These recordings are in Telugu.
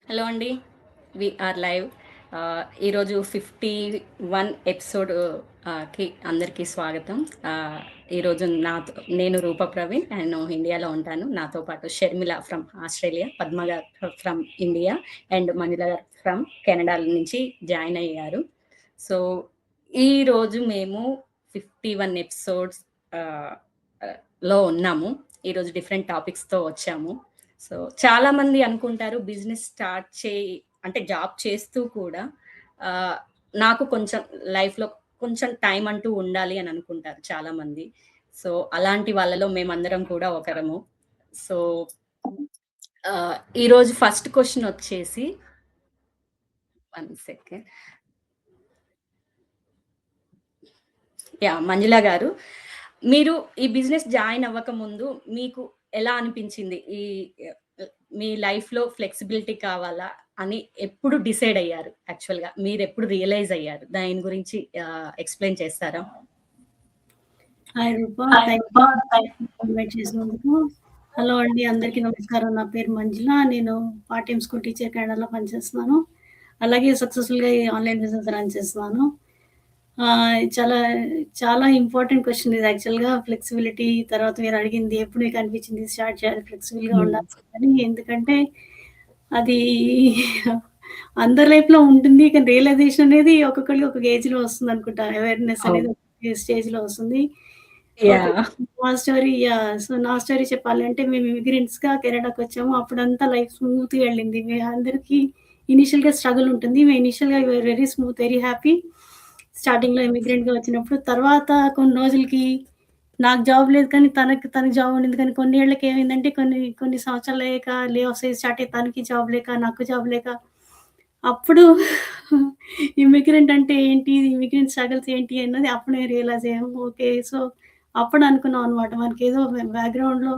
హలో అండి. Are live. ఈరోజు 51 ఎపిసోడ్ కి అందరికీ స్వాగతం. ఈరోజు నేను రూప ప్రవీణ్. నేను ఇండియాలో ఉంటాను. నాతో పాటు షర్మిల ఫ్రమ్ ఆస్ట్రేలియా, పద్మ గారు ఫ్రమ్ ఇండియా అండ్ మంజుల గారు ఫ్రమ్ కెనడా నుంచి జాయిన్ అయ్యారు. సో ఈరోజు మేము 51 ఎపిసోడ్స్ లో ఉన్నాము. ఈరోజు డిఫరెంట్ టాపిక్స్తో వచ్చాము. సో చాలా మంది అనుకుంటారు బిజినెస్ స్టార్ట్ అంటే జాబ్ చేస్తూ కూడా నాకు కొంచెం లైఫ్లో కొంచెం టైం అంటూ ఉండాలి అని అనుకుంటారు చాలా మంది. సో అలాంటి వాళ్ళలో మేమందరం కూడా ఒకరము. సో ఈరోజు ఫస్ట్ క్వశ్చన్ వచ్చేసి 1 సెకండ్. మంజుల గారు, మీరు ఈ బిజినెస్ జాయిన్ అవ్వక ముందు మీకు ఎలా అనిపించింది? మీ లైఫ్‌లో ఫ్లెక్సిబిలిటీ కావాలా అని ఎప్పుడు డిసైడ్ అయ్యారు యాక్చువల్‌గా? మీరెప్పుడు రియలైజ్ అయ్యారు? దాని గురించి ఎక్స్‌ప్లెయిన్ చేస్తారా? హాయ్ రూప, ఇన్వైట్ చేసినందుకు. హలో అండి, అందరికీ నమస్కారం. నా పేరు మంజుల. నేను పార్ట్ టైమ్ స్కూల్ టీచర్ కెనడాలో పనిచేస్తున్నాను. అలాగే సక్సెస్ఫుల్‌గా ఈ ఆన్లైన్ బిజినెస్ రన్ చేస్తున్నాను. చాలా చాలా ఇంపార్టెంట్ క్వశ్చన్ ఇది యాక్చువల్‌గా. ఫ్లెక్సిబిలిటీ తర్వాత మీరు అడిగింది ఎప్పుడు మీకు అనిపించింది స్టార్ట్ చేయాలి, ఫ్లెక్సిబుల్‌గా ఉండాలి అని. ఎందుకంటే అది అందరి లైఫ్‌లో ఉంటుంది. కానీ రియలైజేషన్ అనేది ఒక్కొక్కరికి ఒక్కొక్క ఏజ్‌లో వస్తుంది అనుకుంటా. అవేర్‌నెస్ అనేది స్టేజ్‌లో వస్తుంది. మా స్టోరీ సో నా స్టోరీ చెప్పాలంటే మేము ఇమిగ్రెంట్స్‌గా కెనడాకి వచ్చాము. అప్పుడంతా లైఫ్ స్మూత్‌గా వెళ్ళింది. అందరికీ ఇనిషియల్‌గా స్ట్రగుల్ ఉంటుంది. మేము ఇనిషియల్‌గా వెరీ స్మూత్, వెరీ హ్యాపీ. స్టార్టింగ్‌లో ఇమిగ్రెంట్‌గా వచ్చినప్పుడు. తర్వాత కొన్ని రోజులకి నాకు జాబ్ లేదు కానీ తనకి జాబ్ ఉండింది. కానీ కొన్ని ఏళ్ళకి ఏమైందంటే కొన్ని సంవత్సరాలు అయ్యాక లే ఆఫ్స్ స్టార్ట్ అయ్యి తనకి జాబ్ లేక, నాకు జాబ్ లేక అప్పుడు ఇమిగ్రెంట్ అంటే ఏంటి? ఇమిగ్రెంట్ స్ట్రగల్స్ ఏంటి అన్నది అప్పుడు నేను రియలైజ్ అయ్యాను. ఓకే. సో అప్పుడు అనుకున్నాం అనమాట. మనకేదో బ్యాక్‌గ్రౌండ్‌లో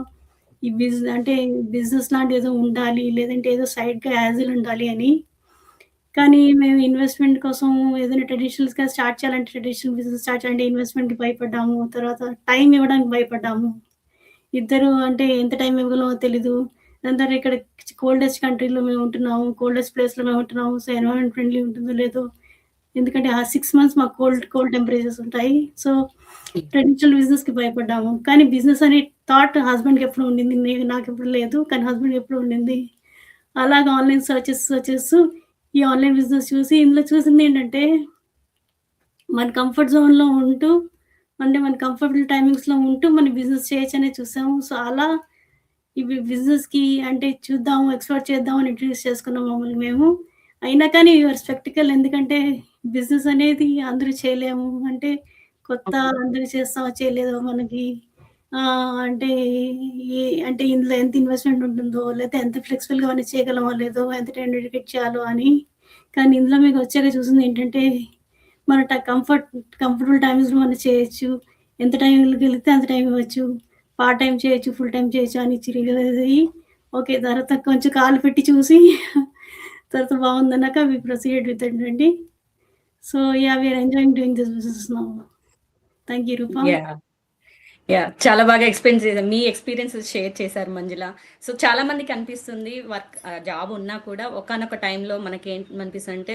ఈ అంటే బిజినెస్ లాంటిది ఏదో ఉండాలి. లేదంటే ఏదో సైడ్‌గా యాజిల్ ఉండాలి అని. కానీ మేము ఇన్వెస్ట్‌మెంట్ కోసం ఏదైనా ట్రెడిషనల్స్‌గా స్టార్ట్ చేయాలంటే ట్రెడిషనల్ బిజినెస్ స్టార్ట్ చేయాలంటే ఇన్వెస్ట్‌మెంట్‌కి భయపడ్డాము. తర్వాత టైం ఇవ్వడానికి భయపడ్డాము. ఇద్దరు అంటే ఎంత టైం ఇవ్వగలమో తెలీదు. దాని తర్వాత ఇక్కడ కోల్డెస్ట్ కంట్రీలో మేము ఉంటున్నాము. కోల్డెస్ట్ ప్లేస్‌లో మేము ఉంటున్నాము. సో ఎన్విరాన్మెంట్ ఫ్రెండ్లీ ఉంటుందో లేదో. ఎందుకంటే ఆ 6 మంత్స్ మాకు కోల్డ్ టెంపరేచర్స్ ఉంటాయి. సో ట్రెడిషనల్ బిజినెస్‌కి భయపడ్డాము. కానీ బిజినెస్ అనే థాట్ హస్బెండ్‌కి ఎప్పుడు ఉండింది. నాకెప్పుడు లేదు. కానీ హస్బెండ్‌కి ఎప్పుడు ఉండింది. అలాగా ఆన్‌లైన్ సర్చెస్ ఈ ఆన్‌లైన్ బిజినెస్ చూసి ఇందులో చూసిందేంటంటే మన కంఫర్ట్ జోన్‌లో ఉంటూ అంటే మన కంఫర్టబుల్ టైమింగ్స్‌లో ఉంటూ మన బిజినెస్ చేయొచ్చనే చూసాము. సో అలా ఇవి బిజినెస్‌కి అంటే చూద్దాము, ఎక్స్‌ప్లోర్ చేద్దాం అని ఇంట్రడ్యూస్ చేసుకున్నాం మమ్మల్ని మేము. అయినా కానీ వి ఆర్ స్పెక్టికల్. ఎందుకంటే బిజినెస్ అనేది అందరూ చేయలేము. అంటే కొత్త అందరూ చేస్తామో చేయలేదో మనకి అంటే అంటే ఇందులో ఎంత ఇన్వెస్ట్‌మెంట్ ఉంటుందో, లేతే ఎంత ఫ్లెక్సిబుల్‌గా మనం చేయగలమో లేదో, ఎంత టైం డెడికేట్ చేయాలో అని. కానీ ఇందులో మీకు వచ్చాక చూసింది ఏంటంటే మన కంఫర్టబుల్ టైమింగ్స్‌లో మనం చేయొచ్చు. ఎంత టైం ఇవ్వగలిగితే అంత టైం ఇవ్వచ్చు. పార్ట్ టైమ్ చేయొచ్చు, ఫుల్ టైమ్ చేయొచ్చు అని రియలైజ్ అయ్యి ఓకే. తర్వాత కొంచెం కాలు పెట్టి చూసి తర్వాత బాగుందన్నాక వి ప్రొసీడెడ్ విత్ ఇట్ అండి. So we are enjoying doing this business now. Thank you Roopa. చాలా బాగా ఎక్స్‌ప్లెయిన్ చేశారు. మీ ఎక్స్‌పీరియన్సెస్ షేర్ చేశారు మంజుల. సో చాలా మందికి అనిపిస్తుంది జాబ్ ఉన్నా కూడా ఒకానొక టైంలో మనకేమనిపిస్తుందంటే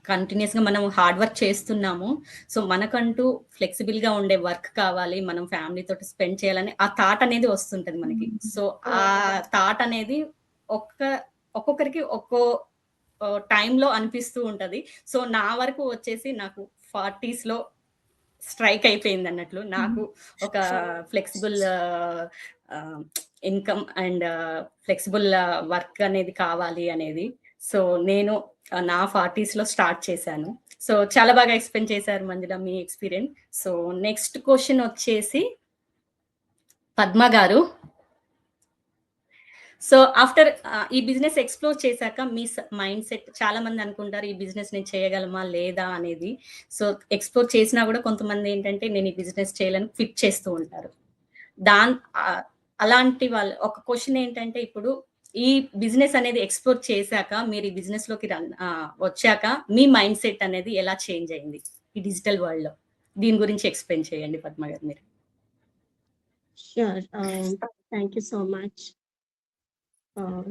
కంటిన్యూస్‌గా మనం హార్డ్ వర్క్ చేస్తున్నాము. సో మనకంటూ ఫ్లెక్సిబుల్‌గా ఉండే వర్క్ కావాలి. మనం ఫ్యామిలీతోటి స్పెండ్ చేయాలని ఆ థాట్ అనేది వస్తుంటది మనకి. సో ఆ థాట్ అనేది ఒక్కొక్కరికి ఒక్కో టైంలో అనిపిస్తూ ఉంటది. సో నా వరకు వచ్చేసి నాకు 40స్‌లో స్ట్రైక్ అయిపోయింది అన్నట్లు. నాకు ఒక flexible income and flexible work అనేది కావాలి అనేది. సో నేను నా 40స్‌లో స్టార్ట్ చేశాను. సో చాలా బాగా ఎక్స్‌ప్లెయిన్ చేశారు మంజుల మీ ఎక్స్‌పీరియన్స్. సో నెక్స్ట్ క్వెషన్ వచ్చేసి పద్మ గారు. సో ఆఫ్టర్ ఈ బిజినెస్ ఎక్స్‌ప్లోర్ చేశాక మీ మైండ్ సెట్ చాలా మంది అనుకుంటారు ఈ బిజినెస్ నేను చేయగలమా? లేదా? అనేది. సో ఎక్స్‌ప్లోర్ చేసినా గూడా కొంతమంది ఏంటంటే నేను ఈ బిజినెస్ చేయలేను క్విట్ చేస్తూ ఉంటారు. అలాంటి వాళ్ళు ఒక క్వెషన్ ఏంటంటే ఇప్పుడు ఈ బిజినెస్ అనేది ఎక్స్‌ప్లోర్ చేశాక మీరు ఈ బిజినెస్‌లోకి వచ్చాక మీ మైండ్ సెట్ అనేది ఎలా చేంజ్ అయింది? ఈ డిజిటల్ వరల్డ్‌లో. దీని గురించి ఎక్స్‌ప్లెయిన్ చేయండి పద్మ గారు మీరు. Sure. Thank you so much.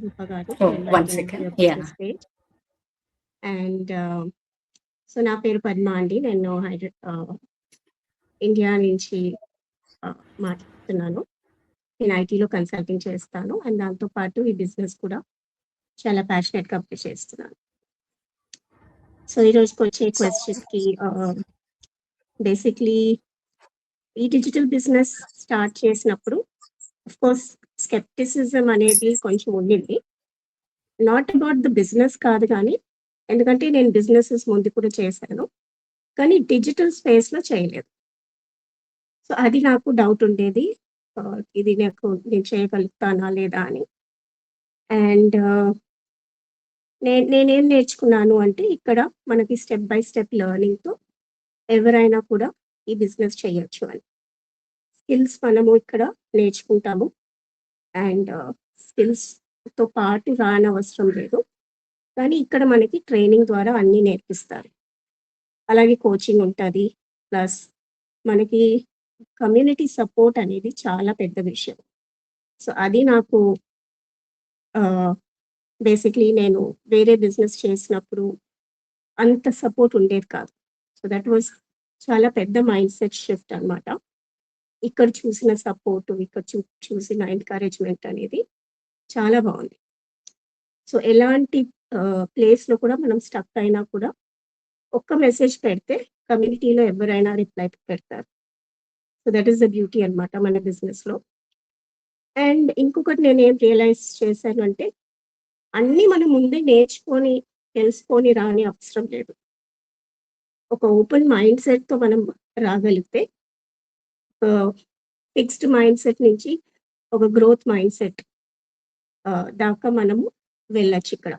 Rupa garu Oh, to invite one me into second. your Yeah. business page. And so నా పేరు పద్మ అండి. నేను ఇండియా నుంచి మాట్లాడుతున్నాను. నేను ఐటీలో కన్సల్టింగ్ చేస్తాను. అండ్ దాంతో పాటు ఈ బిజినెస్ కూడా చాలా ప్యాషనెట్గా చేస్తున్నాను. సో ఈ రోజుకి వచ్చే క్వశ్చన్కి బేసిక్లీ ఈ డిజిటల్ బిజినెస్ స్టార్ట్ చేసినప్పుడు కోర్స్ స్కెప్టిసిజం అనేది కొంచెం ఉండింది. నాట్ అబౌట్ ద బిజినెస్ కాదు, కానీ ఎందుకంటే నేను బిజినెసెస్ ముందు కూడా చేశాను, కానీ డిజిటల్ స్పేస్లో చేయలేదు. సో అది నాకు డౌట్ ఉండేది, ఇది నేను చేయగలుగుతానా లేదా అని. అండ్ నేనేం నేర్చుకున్నాను అంటే, ఇక్కడ మనకి స్టెప్ బై స్టెప్ లెర్నింగ్తో ఎవరైనా కూడా ఈ బిజినెస్ చేయొచ్చు అని. స్కిల్స్ మనము ఇక్కడ నేర్చుకుంటాము, అండ్ స్కిల్స్తో పాటు రానవసరం లేదు, కానీ ఇక్కడ మనకి ట్రైనింగ్ ద్వారా అన్నీ నేర్పిస్తారు. అలాగే కోచింగ్ ఉంటుంది, ప్లస్ మనకి కమ్యూనిటీ సపోర్ట్ అనేది చాలా పెద్ద విషయం. సో అది నాకు బేసిక్లీ నేను వేరే బిజినెస్ చేసినప్పుడు అంత సపోర్ట్ ఉండేది కాదు. సో దట్ వాజ్ చాలా పెద్ద మైండ్ సెట్ షిఫ్ట్ అనమాట. ఇక్కడ చూసిన సపోర్టు, ఇక్కడ చూసిన ఎంకరేజ్మెంట్ అనేది చాలా బాగుంది. సో ఎలాంటి ప్లేస్లో కూడా మనం స్టక్ అయినా కూడా ఒక్క మెసేజ్ పెడితే కమ్యూనిటీలో ఎవరైనా రిప్లై పెడతారు. So that is the beauty అనమాట మన బిజినెస్లో. అండ్ ఇంకొకటి నేను ఏం రియలైజ్ చేశాను అంటే, అన్నీ మనం ముందే నేర్చుకొని తెలుసుకొని రాని అవసరం లేదు. ఒక ఓపెన్ మైండ్ సెట్తో మనం రాగలిగితే ఫిక్స్డ్ మైండ్ సెట్ నుంచి ఒక గ్రోత్ మైండ్ సెట్ దాకా మనము వెళ్ళచ్చు ఇక్కడ.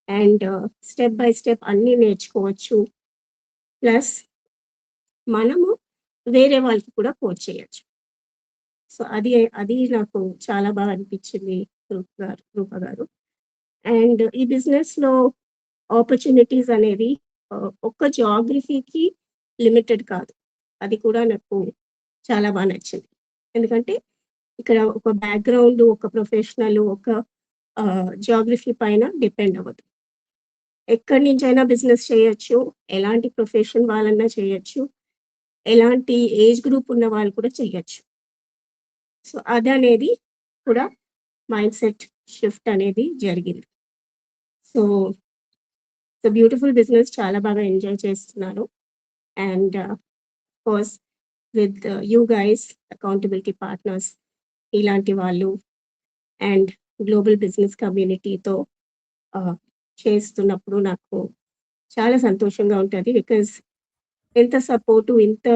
అండ్ స్టెప్ బై స్టెప్ అన్నీ నేర్చుకోవచ్చు, ప్లస్ మనము వేరే వాళ్ళకి కూడా కోచ్ చేయొచ్చు. సో అది నాకు చాలా బాగా అనిపించింది రూప గారు. అండ్ ఈ బిజినెస్లో ఆపర్చునిటీస్ అనేది ఒక్క జాగ్రఫీకి లిమిటెడ్ కాదు, అది కూడా నాకు చాలా బాగా నచ్చింది. ఎందుకంటే ఇక్కడ ఒక బ్యాక్గ్రౌండ్, ఒక ప్రొఫెషనల్, ఒక జాగ్రఫీ పైన డిపెండ్ అవ్వదు. ఎక్కడి నుంచైనా బిజినెస్ చేయొచ్చు, ఎలాంటి ప్రొఫెషన్ వాళ్ళన్నా చేయొచ్చు, ఎలాంటి ఏజ్ గ్రూప్ ఉన్న వాళ్ళు కూడా చేయొచ్చు. సో అది అనేది కూడా మైండ్ సెట్ షిఫ్ట్ అనేది జరిగింది. సో బ్యూటిఫుల్ బిజినెస్, చాలా బాగా ఎంజాయ్ చేస్తున్నాను. And course with you guys, accountability partners ఇలాంటి వాళ్ళు, అండ్ గ్లోబల్ బిజినెస్ కమ్యూనిటీతో చేస్తున్నప్పుడు నాకు చాలా సంతోషంగా ఉంటుంది. బికాజ్ ఎంత సపోర్టు, ఇంత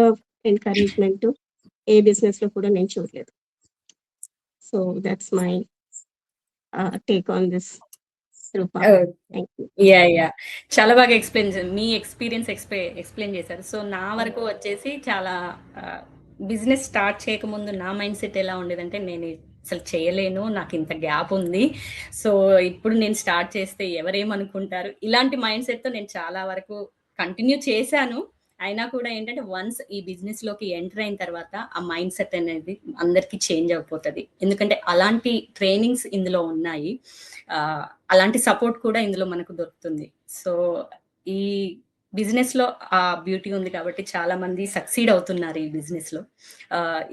ఎంకరేజ్మెంట్ ఏ బిజినెస్లో కూడా నేను చూడలేదు. So that's my take on this. Yeah చాలా బాగా మీ ఎక్స్పీరియన్స్ ఎక్స్ప్లెయిన్ చేశారు. సో నా వరకు వచ్చేసి చాలా బిజినెస్ స్టార్ట్ చేయకముందు నా మైండ్ సెట్ ఎలా ఉండేదంటే, నేను అసలు చేయలేను, నాకు ఇంత గ్యాప్ ఉంది, సో ఇప్పుడు నేను స్టార్ట్ చేస్తే ఎవరేమనుకుంటారు, ఇలాంటి మైండ్ సెట్తో నేను చాలా వరకు కంటిన్యూ చేశాను. అయినా కూడా ఏంటంటే, వన్స్ ఈ బిజినెస్లోకి ఎంటర్ అయిన తర్వాత ఆ మైండ్ సెట్ అనేది అందరికీ చేంజ్ అయిపోతుంది. ఎందుకంటే అలాంటి ట్రైనింగ్స్ ఇందులో ఉన్నాయి, అలాంటి సపోర్ట్ కూడా ఇందులో మనకు దొరుకుతుంది. సో ఈ బిజినెస్లో ఆ బ్యూటీ ఉంది కాబట్టి చాలా మంది సక్సీడ్ అవుతున్నారు ఈ బిజినెస్లో.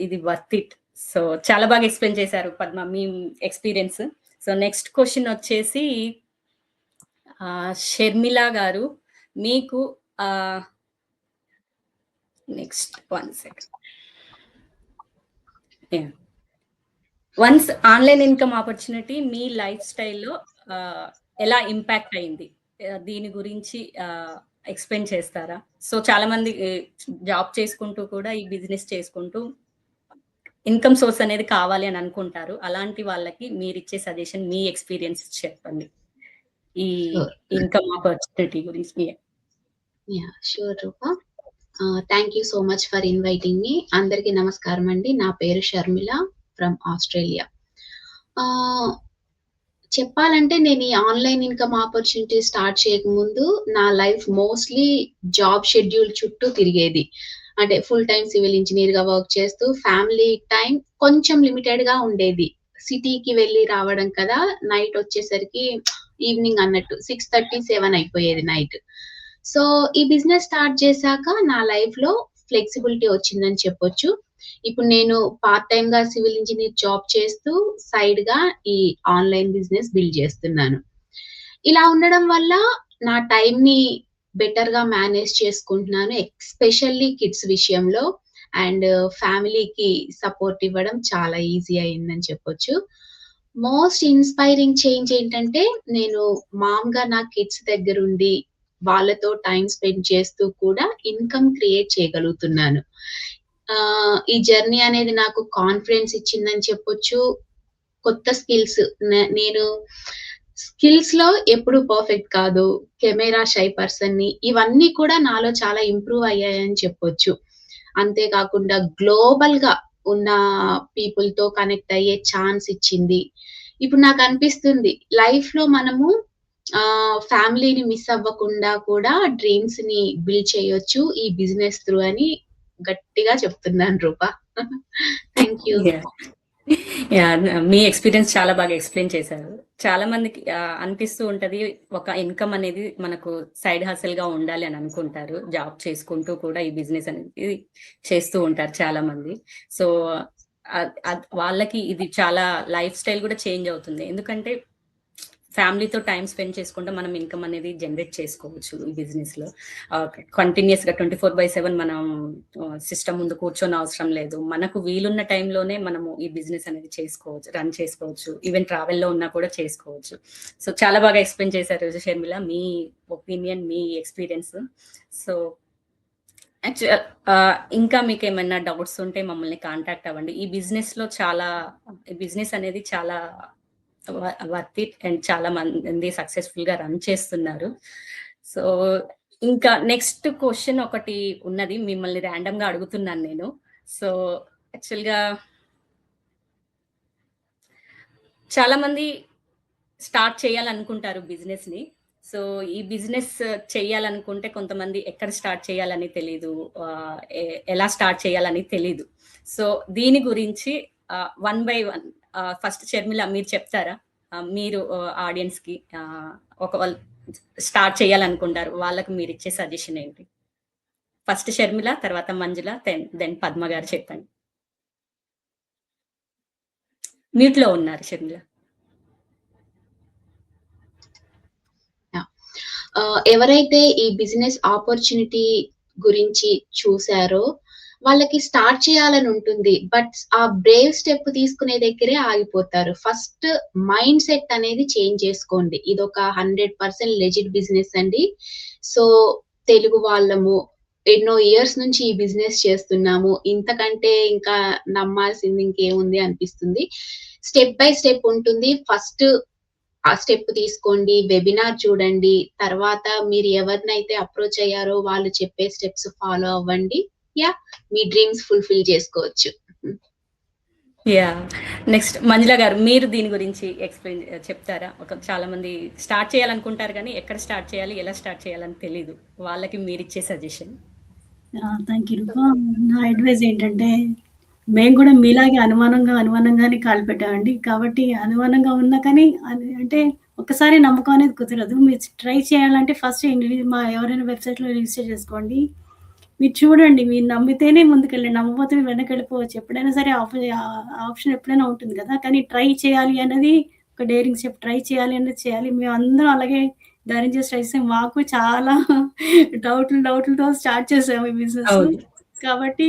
ఇది వర్త్ ఇట్. సో చాలా బాగా ఎక్స్ప్లెయిన్ చేశారు పద్మ మీ ఎక్స్పీరియన్స్. సో నెక్స్ట్ క్వశ్చన్ వచ్చేసి షర్మిల గారు, మీకు next 1 second. Once online income opportunity మీ లైఫ్ స్టైల్లో ఎలా ఇంపాక్ట్ అయింది, దీని గురించి ఎక్స్ప్లెయిన్ చేస్తారా? సో చాలా మంది జాబ్ చేసుకుంటూ కూడా ఈ బిజినెస్ చేసుకుంటూ ఇన్కమ్ సోర్స్ అనేది కావాలి అని అనుకుంటారు. అలాంటి వాళ్ళకి మీరు ఇచ్చే సజెషన్, మీ ఎక్స్పీరియన్స్ చెప్పండి ఈ ఇన్కమ్ ఆపర్చునిటీ గురించి. Sure Roopa, thank you so much for inviting మీ. అందరికీ నమస్కారం అండి. నా పేరు షర్మిల ఫ్రమ్ ఆస్ట్రేలియా. చెప్పాలంటే నేను ఈ ఆన్లైన్ ఇన్కమ్ ఆపర్చునిటీ స్టార్ట్ చేయకముందు నా లైఫ్ మోస్ట్లీ జాబ్ షెడ్యూల్ చుట్టూ తిరిగేది. అంటే ఫుల్ టైం సివిల్ ఇంజనీర్ గా వర్క్ చేస్తూ ఫ్యామిలీ టైం కొంచెం లిమిటెడ్ గా ఉండేది. సిటీకి వెళ్ళి రావడం కదా, నైట్ వచ్చేసరికి ఈవినింగ్ అన్నట్టు 6:30, 7 అయిపోయేది నైట్. సో ఈ బిజినెస్ స్టార్ట్ చేశాక నా లైఫ్‌లో ఫ్లెక్సిబిలిటీ వచ్చిందని చెప్పొచ్చు. ఇప్పుడు నేను పార్ట్ టైమ్‌గా సివిల్ ఇంజినీర్ జాబ్ చేస్తూ సైడ్‌గా ఈ ఆన్‌లైన్ బిజినెస్ బిల్డ్ చేస్తున్నాను. ఇలా ఉండడం వల్ల నా టైమ్‌ని బెటర్‌గా మేనేజ్ చేసుకుంటున్నాను. ఎస్పెషల్లీ కిడ్స్ విషయంలో. అండ్ ఫ్యామిలీకి సపోర్ట్ ఇవ్వడం చాలా ఈజీ అయిందని చెప్పొచ్చు. మోస్ట్ ఇన్‌స్పైరింగ్ చేంజ్ ఏంటంటే, నేను మామ్‌గా నా కిడ్స్ దగ్గరుండి, వాళ్ళతో టైమ్ స్పెండ్ చేస్తూ కూడా ఇన్‌కమ్ క్రియేట్ చేయగలుగుతున్నాను. ఈ జర్నీ అనేది నాకు కాన్ఫిడెన్స్ ఇచ్చిందని చెప్పొచ్చు. కొత్త స్కిల్స్ నేను స్కిల్స్‌లో ఎప్పుడు పర్ఫెక్ట్ కాదు. కెమెరా షై పర్సన్‌ని. ఇవన్నీ కూడా నాలో చాలా ఇంప్రూవ్ అయ్యాయని చెప్పొచ్చు. అంతే కాకుండా గ్లోబల్‌గా ఉన్న పీపుల్‌తో కనెక్ట్ అయ్యే ఛాన్స్ ఇచ్చింది. ఇప్పుడు నాకనిపిస్తుంది లైఫ్‌లో మనము ఫ్యామిలీని మిస్ అవ్వకుండా కూడా డ్రీమ్స్‌ని బిల్డ్ చేయొచ్చు ఈ బిజినెస్ త్రూ అని గట్టిగా చెప్తున్నాను రూప. Thank you. యాహ్! మీ ఎక్స్‌పీరియన్స్ చాలా బాగా ఎక్స్‌ప్లెయిన్ చేశారు. చాలా మందికి అనిపిస్తూ ఉంటది. ఒక ఇన్‌కమ్ అనేది మనకు సైడ్ హసల్‌గా ఉండాలి అని అనుకుంటారు. జాబ్ చేసుకుంటూ కూడా ఈ బిజినెస్ అనేది చేస్తూ ఉంటారు చాలా మంది. సో, వాళ్ళకి ఇది చాలా లైఫ్ స్టైల్ కూడా చేంజ్ అవుతుంది. ఎందుకంటే ఫ్యామిలీతో టైమ్ స్పెండ్ చేసుకుంటే మనం ఇన్‌కమ్ అనేది జనరేట్ చేసుకోవచ్చు ఈ బిజినెస్‌లో. కంటిన్యూయస్‌గా 24/7 మనం సిస్టమ్ ముందు కూర్చొని అవసరం లేదు. మనకు వీలున్న టైంలోనే మనము ఈ బిజినెస్ అనేది చేసుకోవచ్చు, రన్ చేసుకోవచ్చు. ఈవెన్ ట్రావెల్‌లో ఉన్నా కూడా చేసుకోవచ్చు. సో, చాలా బాగా ఎక్స్‌ప్లెయిన్ చేశారు షర్మిల. మీ ఒపీనియన్, మీ ఎక్స్‌పీరియన్స్. సో, ఇంకా మీకేమైనా డౌట్స్ ఉంటే మమ్మల్ని కాంటాక్ట్ అవ్వండి. ఈ బిజినెస్ అనేది చాలా వర్త్ ఇట్ అండ్ చాలా మంది సక్సెస్‌ఫుల్‌గా రన్ చేస్తున్నారు. సో, ఇంకా నెక్స్ట్ క్వెషన్ ఒకటి ఉన్నది. మిమ్మల్ని ర్యాండమ్‌గా అడుగుతున్నాను నేను. సో, యాక్చువల్‌గా చాలా మంది స్టార్ట్ చేయాలనుకుంటారు బిజినెస్‌ని. సో, ఈ బిజినెస్ చేయాలనుకుంటే కొంతమంది ఎక్కడ స్టార్ట్ చేయాలని తెలీదు. ఎలా స్టార్ట్ చేయాలని తెలీదు. సో, దీని గురించి one by one first Sharmila మీరు చెప్తారా? మీరు ఆడియన్స్‌కి ఒకవేళ స్టార్ట్ చేయాలనుకుంటారు. వాళ్ళకి మీరిచ్చే సజెషన్ ఏంటి? ఫస్ట్ షర్మిల, తర్వాత మంజుల, దెన్ పద్మ గారు చెప్పండి. మ్యూట్‌లో ఉన్నారు షర్మిల. ఎవరైతే ఈ బిజినెస్ ఆపర్చునిటీ గురించి చూసారో వాళ్ళకి స్టార్ట్ చేయాలని ఉంటుంది. బట్ ఆ బ్రేవ్ స్టెప్ తీసుకునే దగ్గరే ఆగిపోతారు. ఫస్ట్ మైండ్ సెట్ అనేది చేంజ్ చేసుకోండి. ఇదొక 100% లెజిట్ బిజినెస్ అండి. సో, తెలుగు వాళ్ళము ఎన్నో ఇయర్స్ నుంచి ఈ బిజినెస్ చేస్తున్నాము. ఇంతకంటే ఇంకా నమ్మాల్సింది ఇంకేముంది అనిపిస్తుంది. స్టెప్ బై స్టెప్ ఉంటుంది. ఫస్ట్ ఆ స్టెప్ తీసుకోండి. వెబినార్ చూడండి. తర్వాత మీరు ఎవరినైతే అప్రోచ్ అయ్యారో వాళ్ళు చెప్పే స్టెప్స్ ఫాలో అవ్వండి. మీ డ్రీమ్స్ ఫుల్‌ఫిల్ చేసుకోవచ్చు. యాహ్! నెక్స్ట్ మంజుల గారు మీరు దీని గురించి చెప్తారా? చాలా మంది స్టార్ట్ చేయాలనుకుంటారు గానీ, ఎక్కడ స్టార్ట్ చేయాలి, ఎలా స్టార్ట్ చేయాలని తెలీదు. వాళ్ళకి మీరిచ్చే సజెషన్. థ్యాంక్ యూ రూపా. నా అడ్వైస్ ఏంటంటే, మేము కూడా మీలాగే అనుమానంగానే కాలు పెట్టామండి. కాబట్టి అనుమానంగా ఉన్నా కానీ అంటే ఒక్కసారి నమ్మకం అనేది కుదరదు. మీరు ట్రై చేయాలంటే ఫస్ట్ ఎవరైనా వెబ్‌సైట్‌లో రిజిస్టర్ చేసుకోండి. మీరు చూడండి. మీరు నమ్మితేనే ముందుకెళ్ళండి. నమ్మకపోతే మీరు వెనక్కెళ్ళిపోవచ్చు. ఎప్పుడైనా సరే ఆప్షన్ ఎప్పుడైనా ఉంటుంది కదా! కానీ ట్రై చేయాలి అన్నది ఒక డేరింగ్ స్టెప్. ట్రై చేయాలి అనేది చేయాలి. మేమందరం అలాగే ధైర్యం చేసి ట్రై చేసాం. మాకు చాలా డౌట్‌లతో స్టార్ట్ చేసాము ఈ బిజినెస్. అవును. కాబట్టి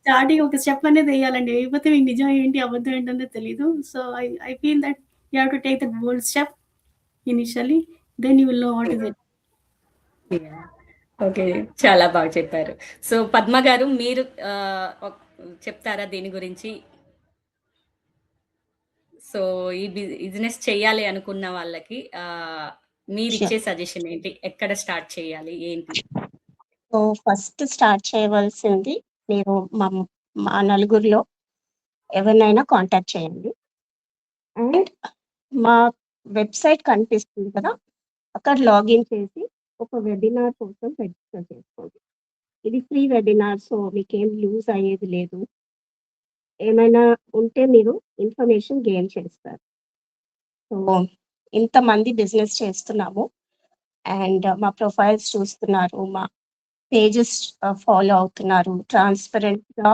స్టార్టింగ్ ఒక స్టెప్ అనేది ఎయ్యాలండి. వేయకపోతే మీకు నిజం ఏంటి, అబద్ధం ఏంటనేది తెలీదు. So, I feel that you have to take that bold step initially. Then you will know what is it. Yeah! Okay. చాలా బాగా చెప్పారు. సో, పద్మ గారు మీరు చెప్తారా దీని గురించి? సో, ఈ బిజినెస్ చేయాలి అనుకున్న వాళ్ళకి మీరిచ్చే సజెషన్ ఏంటి? ఎక్కడ స్టార్ట్ చేయాలి? ఏంటి? సో, ఫస్ట్ స్టార్ట్ చేయవలసింది మీరు మా నలుగురిలో ఎవరినైనా కాంటాక్ట్ చేయండి. అండ్ మా వెబ్‌సైట్ కనిపిస్తుంది కదా! అక్కడ లాగిన్ చేసి ఒక వెబినార్ కోసం రిజిస్టర్ చేసుకోండి. ఇది ఫ్రీ వెబినార్. సో, మీకేం లూజ్ అయ్యేది లేదు. ఏమైనా ఉంటే మీరు ఇన్ఫర్మేషన్ గెయిన్ చేస్తారు. సో ఇంతమంది బిజినెస్ చేస్తున్నాము అండ్ మా ప్రొఫైల్స్ చూస్తున్నారు, మా పేజెస్ ఫాలో అవుతున్నారు, ట్రాన్స్పరెంట్గా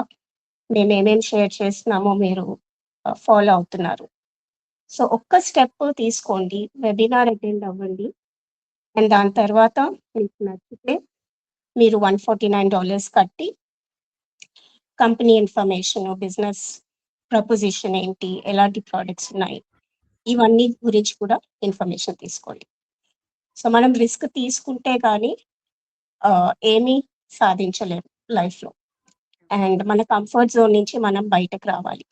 మేము ఏమేమి షేర్ చేస్తున్నామో మీరు ఫాలో అవుతున్నారు. సో ఒక్క స్టెప్ తీసుకోండి, వెబినార్ అటెండ్ అవ్వండి అండ్ దాని తర్వాత మీకు నచ్చితే మీరు $149 కట్టి కంపెనీ ఇన్ఫర్మేషన్, బిజినెస్ ప్రపోజిషన్ ఏంటి, ఎలాంటి ప్రోడక్ట్స్ ఉన్నాయి, ఇవన్నీ గురించి కూడా ఇన్ఫర్మేషన్ తీసుకోండి. సో మనం రిస్క్ తీసుకుంటే కానీ ఏమీ సాధించలేము లైఫ్లో అండ్ మన కంఫర్ట్ జోన్ నుంచి మనం బయటకు రావాలి.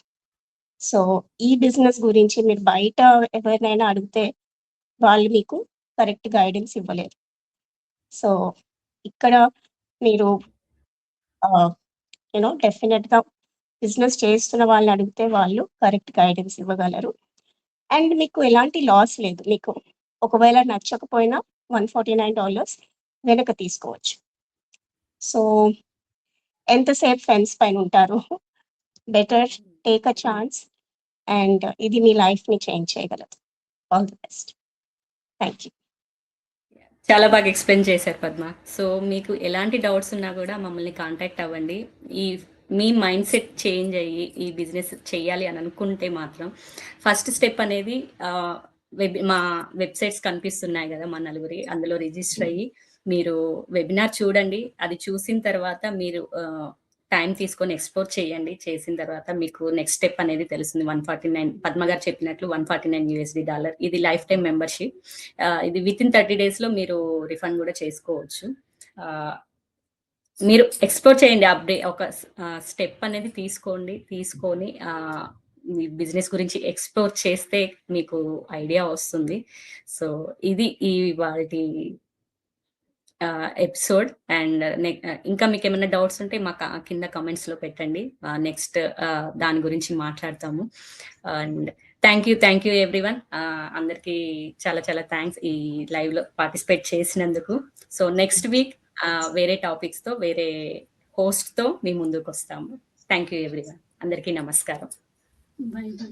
సో ఈ బిజినెస్ గురించి మీరు బయట ఎవరినైనా అడిగితే వాళ్ళు మీకు కరెక్ట్ గైడెన్స్ ఇవ్వలేరు. సో ఇక్కడ మీరు డెఫినెట్గా బిజినెస్ చేస్తున్న వాళ్ళని అడిగితే వాళ్ళు కరెక్ట్ గైడెన్స్ ఇవ్వగలరు అండ్ మీకు ఎలాంటి లాస్ లేదు. మీకు ఒకవేళ నచ్చకపోయినా $149 వెనక తీసుకోవచ్చు. సో ఎంతసేపు ఫెన్స్ పైన ఉంటారు, better take a chance and ఇది మీ లైఫ్ని చేంజ్ చేయగలదు. All the best. Thank you. చాలా బాగా ఎక్స్ప్లెయిన్ చేశారు పద్మ. సో మీకు ఎలాంటి డౌట్స్ ఉన్నా కూడా మమ్మల్ని కాంటాక్ట్ అవ్వండి. మీ మైండ్ సెట్ చేంజ్ అయ్యి ఈ బిజినెస్ చేయాలి అని అనుకుంటే మాత్రం ఫస్ట్ స్టెప్ అనేది మా వెబ్సైట్స్ కనిపిస్తున్నాయి కదా మా నలుగురి, అందులో రిజిస్టర్ అయ్యి మీరు వెబినార్ చూడండి. అది చూసిన తర్వాత మీరు టైం తీసుకొని ఎక్స్ప్లోర్ చేయండి. చేసిన తర్వాత మీకు నెక్స్ట్ స్టెప్ అనేది తెలుస్తుంది. 149 పద్మ గారు చెప్పినట్లు $149 ఇది లైఫ్ టైం మెంబర్షిప్. ఇది విత్ ఇన్ 30 days మీరు రిఫండ్ కూడా చేసుకోవచ్చు. మీరు ఎక్స్ప్లోర్ చేయండి, అప్డేట్ ఒక స్టెప్ అనేది తీసుకొని మీ బిజినెస్ గురించి ఎక్స్ప్లోర్ చేస్తే మీకు ఐడియా వస్తుంది. సో ఇది వాటి ఎపిసోడ్ అండ్ ఇంకా మీకు ఏమైనా డౌట్స్ ఉంటే మా కింద కమెంట్స్లో పెట్టండి. నెక్స్ట్ దాని గురించి మాట్లాడతాము. And thank you everyone. అందరికీ చాలా చాలా థ్యాంక్స్ ఈ లైవ్లో పార్టిసిపేట్ చేసినందుకు. సో నెక్స్ట్ వీక్ వేరే టాపిక్స్తో వేరే హోస్ట్తో మీ ముందుకు వస్తాము. Thank you everyone. అందరికీ నమస్కారం. By by.